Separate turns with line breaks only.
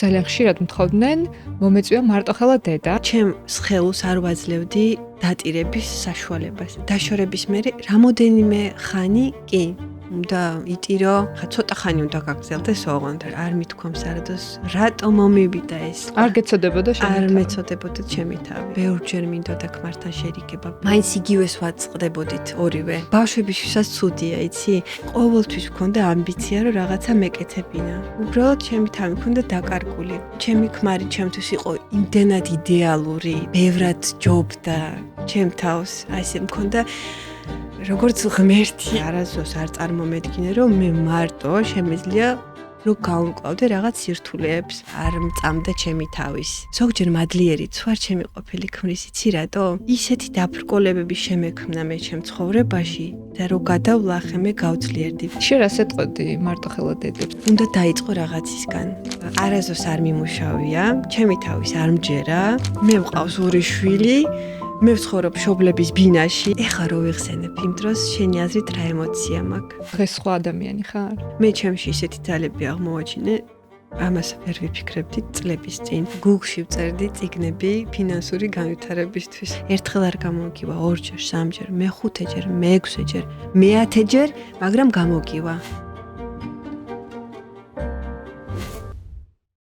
ძალიან ხშირად მთხოვდნენ მომეწვია მარტოხელა დედა.
ჩემს ხელს არ ვაძლევდი დატირების საშუალებას. დაშორების მერე რამოდენიმე ხანი კი და იტირო, ხა ცოტა ხანი უნდა გაგრძელდეს ოღონდ. არ მithქვამს არადოს, რატომ მომივიდა ეს?
არ გეცოდებოდა შენ?
არ მეცოდებოდა ჩემი თავი. ბევრჯერ მინდოდა ქმართან შერიგება. მაინც იგივეს ვაწყდებოდით ორივე. ბავშვებისთვისაც ცუდია, იცი? ყოველთვის მქონდა ამბიცია, რომ რაღაცა მეკეთებინა. უბრალოდ ჩემი თავი მქონდა დაკარგული. ჩემი ქმარი ჩემთვის იყო იმდენად იდეალური, ბევრად ჯობდა ჩემ თავს. აი ესე მქონდა როგორც ღმერთი. არასდროს არ წარმომედგინე, რომ მე მარტო შემეძლია რომ გავუმკლავდე რაღაც სირთულეებს, არ მწამდა ჩემი თავის. ზოგჯერ მადლიერიც ვარ ჩემი ყოფილი ქმრის, იცი რატო? ისეთი დაბრკოლებები შემექმნა მე ჩემ ცხოვრებაში და რომ გადავლახე მე გავძლიერდი.
შენ რას ეტყოდი მარტოხელა დედებს?
უნდა დაიწყო რაღაცისგან. არასდროს არ მიმუშავია, ჩემი თავის არ მჯერა, მე მყავს ორი შვილი. მე ვცხოვრობ მშობლების ბინაში. ეხლა რო ვიხსენებ იმ დროს შენი აზრით რა ემოცია მაქვს?
დღეს სხვა ადამიანი ხარ?
მე ჩემში ისეთი ძალები აღმოვაჩინე, ამას ვერ ვიფიქრებდი წლების წინ. Google-ში ვწერდი წიგნები ფინანსური განვითარებისთვის. ერთხელ არ გამოგივა, ორჯერ, სამჯერ, მეხუთეჯერ, მეექვსეჯერ, მეათეჯერ, მაგრამ გამოგივა.